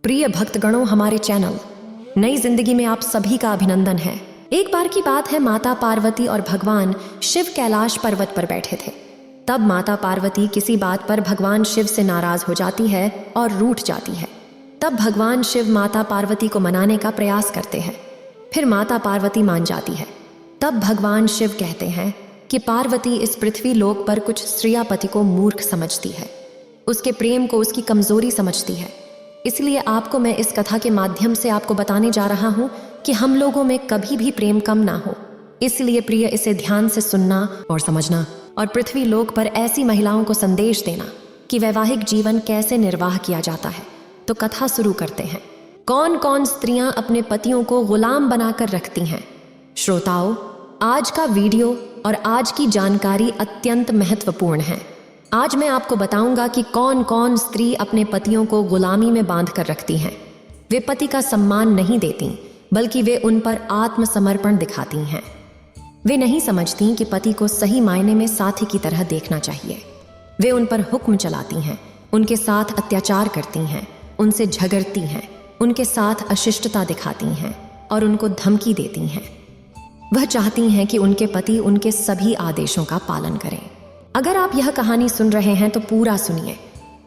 प्रिय भक्तगणों, हमारे चैनल नई जिंदगी में आप सभी का अभिनंदन है। एक बार की बात है, माता पार्वती और भगवान शिव कैलाश पर्वत पर बैठे थे। तब माता पार्वती किसी बात पर भगवान शिव से नाराज हो जाती है और रूठ जाती है। तब भगवान शिव माता पार्वती को मनाने का प्रयास करते हैं। फिर माता पार्वती मान जाती है। तब भगवान शिव कहते हैं कि पार्वती इस पृथ्वी लोक पर कुछ स्त्रियां पति को मूर्ख समझती है, उसके प्रेम को उसकी कमजोरी समझती है। इसलिए आपको मैं इस कथा के माध्यम से आपको बताने जा रहा हूं कि हम लोगों में कभी भी प्रेम कम ना हो। इसलिए प्रिय, इसे ध्यान से सुनना और समझना और पृथ्वी लोक पर ऐसी महिलाओं को संदेश देना कि वैवाहिक जीवन कैसे निर्वाह किया जाता है। तो कथा शुरू करते हैं। कौन कौन स्त्रियां अपने पतियों को गुलाम बनाकर रखती हैं? श्रोताओं, आज का वीडियो और आज की जानकारी अत्यंत महत्वपूर्ण है। आज मैं आपको बताऊंगा कि कौन कौन स्त्री अपने पतियों को गुलामी में बांध कर रखती हैं। वे पति का सम्मान नहीं देती, बल्कि वे उन पर आत्मसमर्पण दिखाती हैं। वे नहीं समझती कि पति को सही मायने में साथी की तरह देखना चाहिए। वे उन पर हुक्म चलाती हैं, उनके साथ अत्याचार करती हैं, उनसे झगड़ती हैं, उनके साथ अशिष्टता दिखाती हैं और उनको धमकी देती हैं। वह चाहती हैं कि उनके पति उनके सभी आदेशों का पालन करें। अगर आप यह कहानी सुन रहे हैं तो पूरा सुनिए।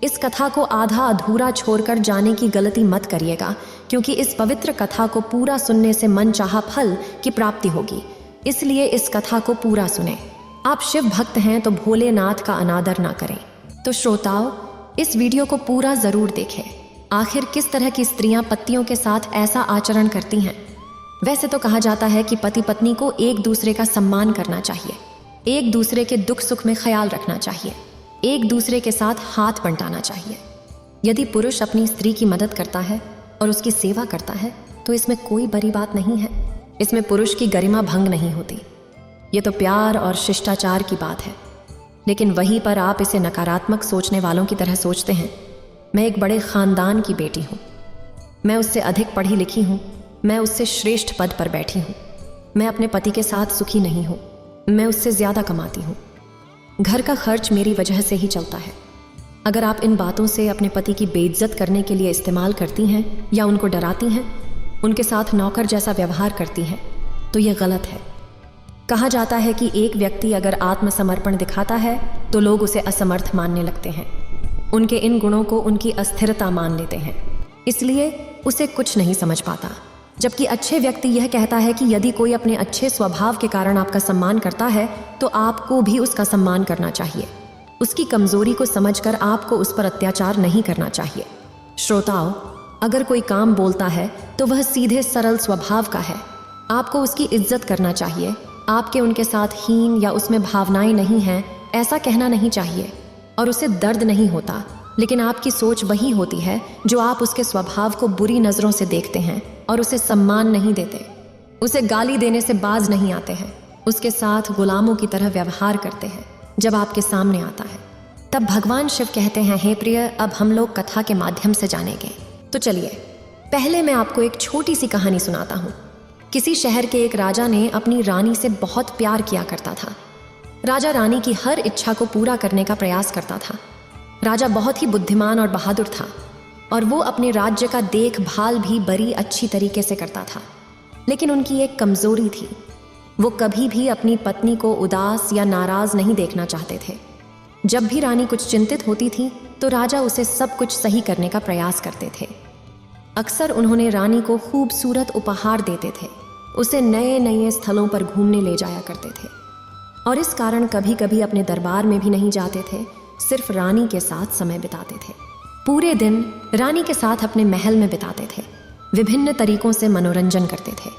इस कथा को आधा अधूरा छोड़कर जाने की गलती मत करिएगा, क्योंकि इस पवित्र कथा को पूरा सुनने से मनचाहा फल की प्राप्ति होगी। इसलिए इस कथा को पूरा सुने। आप शिव भक्त हैं तो भोलेनाथ का अनादर ना करें। तो श्रोताओं, इस वीडियो को पूरा जरूर देखें। आखिर किस तरह की स्त्रियां पतियों के साथ ऐसा आचरण करती हैं? वैसे तो कहा जाता है कि पति पत्नी को एक दूसरे का सम्मान करना चाहिए, एक दूसरे के दुख सुख में ख्याल रखना चाहिए, एक दूसरे के साथ हाथ बंटाना चाहिए। यदि पुरुष अपनी स्त्री की मदद करता है और उसकी सेवा करता है तो इसमें कोई बड़ी बात नहीं है। इसमें पुरुष की गरिमा भंग नहीं होती। ये तो प्यार और शिष्टाचार की बात है। लेकिन वहीं पर आप इसे नकारात्मक सोचने वालों की तरह सोचते हैं। मैं एक बड़े खानदान की बेटी हूँ, मैं उससे अधिक पढ़ी लिखी हूँ, मैं उससे श्रेष्ठ पद पर बैठी हूँ, मैं अपने पति के साथ सुखी नहीं हूँ, मैं उससे ज्यादा कमाती हूँ, घर का खर्च मेरी वजह से ही चलता है। अगर आप इन बातों से अपने पति की बेइज्जत करने के लिए इस्तेमाल करती हैं या उनको डराती हैं, उनके साथ नौकर जैसा व्यवहार करती हैं, तो ये गलत है। कहा जाता है कि एक व्यक्ति अगर आत्मसमर्पण दिखाता है तो लोग उसे असमर्थ मानने लगते हैं। उनके इन गुणों को उनकी अस्थिरता मान लेते हैं, इसलिए उसे कुछ नहीं समझ पाता। जबकि अच्छे व्यक्ति यह कहता है कि यदि कोई अपने अच्छे स्वभाव के कारण आपका सम्मान करता है तो आपको भी उसका सम्मान करना चाहिए। उसकी कमजोरी को समझकर आपको उस पर अत्याचार नहीं करना चाहिए। श्रोताओं, अगर कोई काम बोलता है तो वह सीधे सरल स्वभाव का है। आपको उसकी इज्जत करना चाहिए। आपके उनके साथ हीन या उसमें भावनाएं नहीं हैं ऐसा कहना नहीं चाहिए। और उसे दर्द नहीं होता, लेकिन आपकी सोच वही होती है जो आप उसके स्वभाव को बुरी नजरों से देखते हैं और उसे सम्मान नहीं देते। उसे गाली देने से बाज नहीं आते हैं, उसके साथ गुलामों की तरह व्यवहार करते हैं। जब आपके सामने आता है तब भगवान शिव कहते हैं, हे प्रिय, अब हम लोग कथा के माध्यम से जानेंगे। तो चलिए, पहले मैं आपको एक छोटी सी कहानी सुनाता हूँ। किसी शहर के एक राजा ने अपनी रानी से बहुत प्यार किया करता था। राजा रानी की हर इच्छा को पूरा करने का प्रयास करता था। राजा बहुत ही बुद्धिमान और बहादुर था और वो अपने राज्य का देखभाल भी बड़ी अच्छी तरीके से करता था। लेकिन उनकी एक कमजोरी थी, वो कभी भी अपनी पत्नी को उदास या नाराज नहीं देखना चाहते थे। जब भी रानी कुछ चिंतित होती थी तो राजा उसे सब कुछ सही करने का प्रयास करते थे। अक्सर उन्होंने रानी को खूबसूरत उपहार देते थे, उसे नए नए स्थलों पर घूमने ले जाया करते थे और इस कारण कभी कभी अपने दरबार में भी नहीं जाते थे, सिर्फ रानी के साथ समय बिताते थे। पूरे दिन रानी के साथ अपने महल में बिताते थे, विभिन्न तरीकों से मनोरंजन करते थे।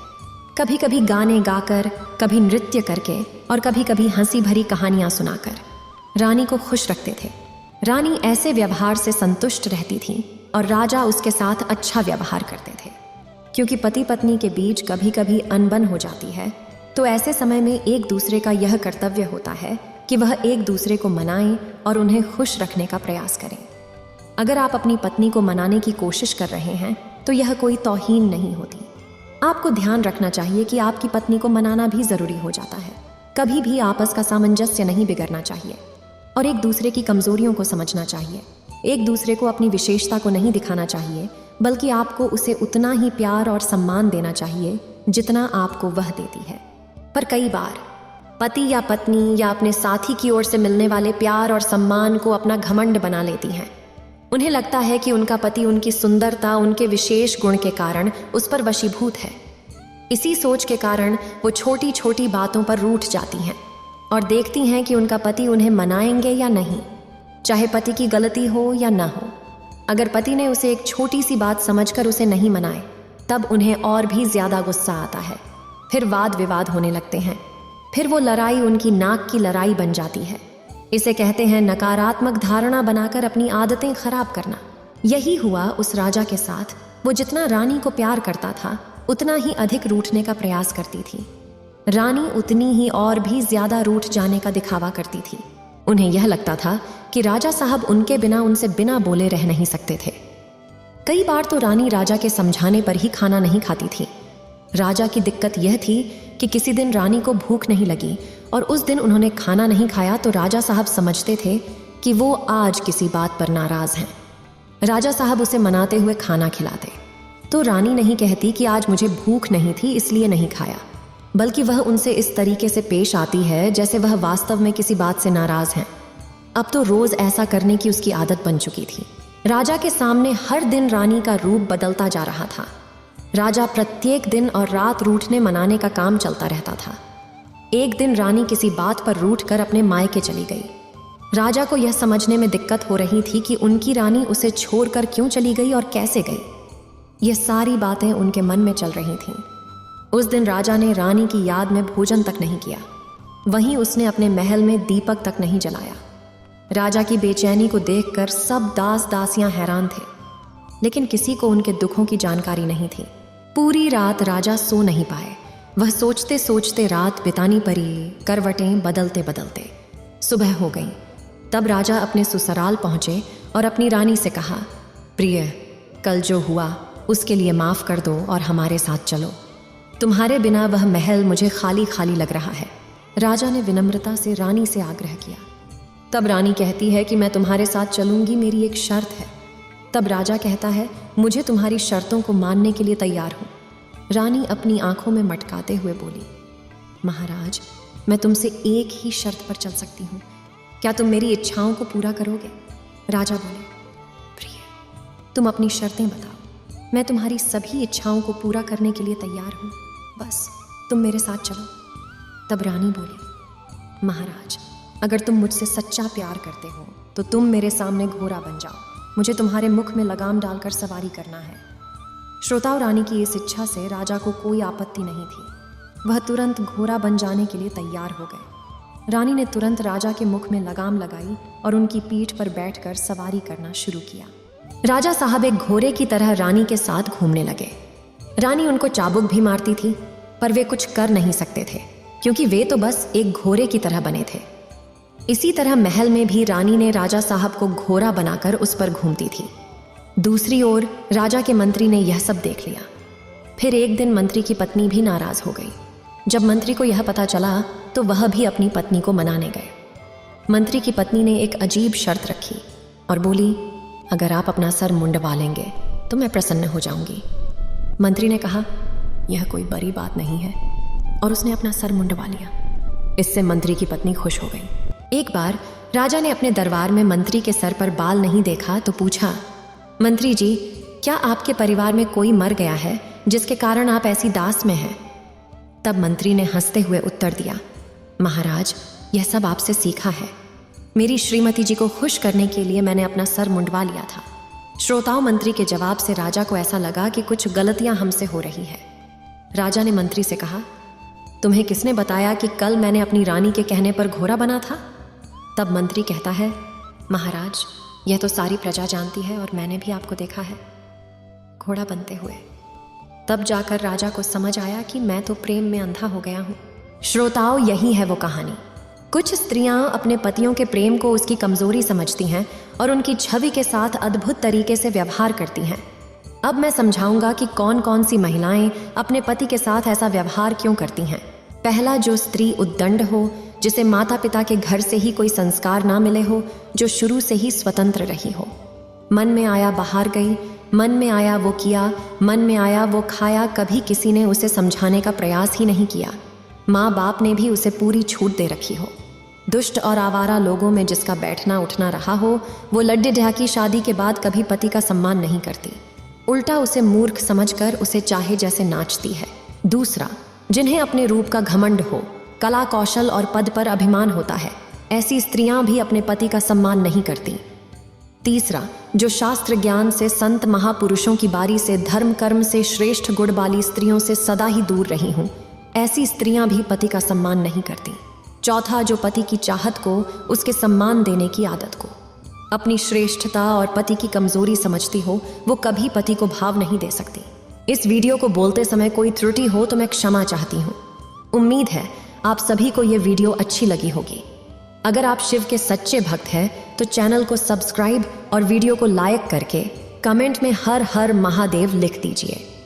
कभी कभी गाने गाकर, कभी नृत्य करके और कभी कभी हंसी भरी कहानियां सुनाकर रानी को खुश रखते थे। रानी ऐसे व्यवहार से संतुष्ट रहती थी और राजा उसके साथ अच्छा व्यवहार करते थे। क्योंकि पति पत्नी के बीच कभी कभी अनबन हो जाती है, तो ऐसे समय में एक दूसरे का यह कर्तव्य होता है कि वह एक दूसरे को मनाएं और उन्हें खुश रखने का प्रयास करें। अगर आप अपनी पत्नी को मनाने की कोशिश कर रहे हैं तो यह कोई तौहीन नहीं होती। आपको ध्यान रखना चाहिए कि आपकी पत्नी को मनाना भी जरूरी हो जाता है। कभी भी आपस का सामंजस्य नहीं बिगड़ना चाहिए और एक दूसरे की कमजोरियों को समझना चाहिए। एक दूसरे को अपनी विशेषता को नहीं दिखाना चाहिए, बल्कि आपको उसे उतना ही प्यार और सम्मान देना चाहिए जितना आपको वह देती है। पर कई बार पति या पत्नी या अपने साथी की ओर से मिलने वाले प्यार और सम्मान को अपना घमंड बना लेती हैं। उन्हें लगता है कि उनका पति उनकी सुंदरता, उनके विशेष गुण के कारण उस पर वशीभूत है। इसी सोच के कारण वो छोटी छोटी बातों पर रूठ जाती हैं और देखती हैं कि उनका पति उन्हें मनाएंगे या नहीं, चाहे पति की गलती हो या ना हो। अगर पति ने उसे एक छोटी सी बात समझकर उसे नहीं मनाए, तब उन्हें और भी ज्यादा गुस्सा आता है। फिर वाद विवाद होने लगते हैं। फिर वो लड़ाई उनकी नाक की लड़ाई बन जाती है। इसे कहते हैं नकारात्मक धारणा बनाकर अपनी आदतें खराब करना। यही हुआ उस राजा के साथ। वो जितना रानी को प्यार करता था, उतना ही अधिक रूठने का प्रयास करती थी। रानी उतनी ही और भी ज्यादा रूठ जाने का दिखावा करती थी। उन्हें यह लगता था कि राजा साहब उनके बिना उनसे बिना बोले रह नहीं सकते थे। कई बार तो रानी राजा के समझाने पर ही खाना नहीं खाती थी। राजा की दिक्कत यह थी कि किसी दिन रानी को भूख नहीं लगी और उस दिन उन्होंने खाना नहीं खाया तो राजा साहब समझते थे कि वो आज किसी बात पर नाराज हैं। राजा साहब उसे मनाते हुए खाना खिलाते तो रानी नहीं कहती कि आज मुझे भूख नहीं थी इसलिए नहीं खाया, बल्कि वह उनसे इस तरीके से पेश आती है जैसे वह वास्तव में किसी बात से नाराज हैं। अब तो रोज ऐसा करने की उसकी आदत बन चुकी थी। राजा के सामने हर दिन रानी का रूप बदलता जा रहा था। राजा प्रत्येक दिन और रात रूठने मनाने का काम चलता रहता था। एक दिन रानी किसी बात पर रूठ कर अपने मायके चली गई। राजा को यह समझने में दिक्कत हो रही थी कि उनकी रानी उसे छोड़कर क्यों चली गई और कैसे गई। ये सारी बातें उनके मन में चल रही थीं। उस दिन राजा ने रानी की याद में भोजन तक नहीं किया। वहीं उसने अपने महल में दीपक तक नहीं जलाया। राजा की बेचैनी को देखकर सब दास दासियां हैरान थे, लेकिन किसी को उनके दुखों की जानकारी नहीं थी। पूरी रात राजा सो नहीं पाए। वह सोचते सोचते रात बितानी पड़ी, करवटें बदलते बदलते। सुबह हो गई। तब राजा अपने ससुराल पहुंचे और अपनी रानी से कहा, प्रिय, कल जो हुआ उसके लिए माफ कर दो और हमारे साथ चलो। तुम्हारे बिना वह महल मुझे खाली खाली लग रहा है। राजा ने विनम्रता से रानी से आग्रह किया। तब रानी कहती है कि मैं तुम्हारे साथ चलूंगी, मेरी एक शर्त है। तब राजा कहता है, मुझे तुम्हारी शर्तों को मानने के लिए तैयार हूँ। रानी अपनी आंखों में मटकाते हुए बोली, महाराज, मैं तुमसे एक ही शर्त पर चल सकती हूँ। क्या तुम मेरी इच्छाओं को पूरा करोगे? राजा बोले, प्रिय, तुम अपनी शर्तें बताओ। मैं तुम्हारी सभी इच्छाओं को पूरा करने के लिए तैयार हूँ, बस तुम मेरे साथ चलो। तब रानी बोली, महाराज, अगर तुम मुझसे सच्चा प्यार करते हो तो तुम मेरे सामने घोड़ा बन जाओ। मुझे तुम्हारे मुख में लगाम डालकर सवारी करना है। श्रोताओं, रानी की इस इच्छा से राजा को कोई आपत्ति नहीं थी। वह तुरंत घोड़ा बन जाने के लिए तैयार हो गए। रानी ने तुरंत राजा के मुख में लगाम लगाई और उनकी पीठ पर बैठकर सवारी करना शुरू किया। राजा साहब एक घोड़े की तरह रानी के साथ घूमने लगे। रानी उनको चाबुक भी मारती थी, पर वे कुछ कर नहीं सकते थे क्योंकि वे तो बस एक घोड़े की तरह बने थे। इसी तरह महल में भी रानी ने राजा साहब को घोड़ा बनाकर उस पर घूमती थी। दूसरी ओर राजा के मंत्री ने यह सब देख लिया। फिर एक दिन मंत्री की पत्नी भी नाराज हो गई। जब मंत्री को यह पता चला तो वह भी अपनी पत्नी को मनाने गए। मंत्री की पत्नी ने एक अजीब शर्त रखी और बोली, अगर आप अपना सर मुंडवा लेंगे तो मैं प्रसन्न हो जाऊंगी। मंत्री ने कहा, यह कोई बड़ी बात नहीं है, और उसने अपना सर मुंडवा लिया। इससे मंत्री की पत्नी खुश हो गई। एक बार राजा ने अपने दरबार में मंत्री के सर पर बाल नहीं देखा तो पूछा, मंत्री जी, क्या आपके परिवार में कोई मर गया है जिसके कारण आप ऐसी दास में हैं? तब मंत्री ने हंसते हुए उत्तर दिया, महाराज, यह सब आपसे सीखा है। मेरी श्रीमती जी को खुश करने के लिए मैंने अपना सर मुंडवा लिया था। श्रोताओं, मंत्री के जवाब से राजा को ऐसा लगा कि कुछ गलतियां हमसे हो रही है। राजा ने मंत्री से कहा, तुम्हें किसने बताया कि कल मैंने अपनी रानी के कहने पर घोड़ा बना था? तब मंत्री कहता है, महाराज, यह तो सारी प्रजा जानती है और मैंने भी आपको देखा है घोड़ा बनते हुए। तब जाकर राजा को समझ आया कि मैं तो प्रेम में अंधा हो गया हूँ। श्रोताओं, यही है वो कहानी। कुछ स्त्रियां अपने पतियों के प्रेम को उसकी कमजोरी समझती हैं और उनकी छवि के साथ अद्भुत तरीके से व्यवहार करती हैं। अब मैं समझाऊंगा कि कौन कौन सी महिलाएं अपने पति के साथ ऐसा व्यवहार क्यों करती हैं। पहला, जो स्त्री उद्दंड हो, जिसे माता पिता के घर से ही कोई संस्कार ना मिले हो, जो शुरू से ही स्वतंत्र रही हो, मन में आया बाहर गई, मन में आया वो किया, मन में आया वो खाया। कभी किसी ने उसे समझाने का प्रयास ही नहीं किया। माँ बाप ने भी उसे पूरी छूट दे रखी हो। दुष्ट और आवारा लोगों में जिसका बैठना उठना रहा हो, वो लड्डे ढाकी शादी के बाद कभी पति का सम्मान नहीं करती, उल्टा उसे मूर्ख समझकर उसे चाहे जैसे नाचती है। दूसरा, जिन्हें अपने रूप का घमंड हो, कला कौशल और पद पर अभिमान होता है, ऐसी स्त्रियां भी अपने पति का सम्मान नहीं करती। तीसरा, जो शास्त्र ज्ञान से, संत महापुरुषों की बारी से, धर्म कर्म से, श्रेष्ठ गुण वाली स्त्रियों से सदा ही दूर रही हूं, ऐसी स्त्रियां भी पति का सम्मान नहीं करती। चौथा, जो पति की चाहत को, उसके सम्मान देने की आदत को अपनी श्रेष्ठता और पति की कमजोरी समझती हो, वो कभी पति को भाव नहीं दे सकती। इस वीडियो को बोलते समय कोई त्रुटि हो तो मैं क्षमा चाहती हूँ। उम्मीद है आप सभी को ये वीडियो अच्छी लगी होगी। अगर आप शिव के सच्चे भक्त हैं तो चैनल को सब्सक्राइब और वीडियो को लाइक करके कमेंट में हर हर महादेव लिख दीजिए।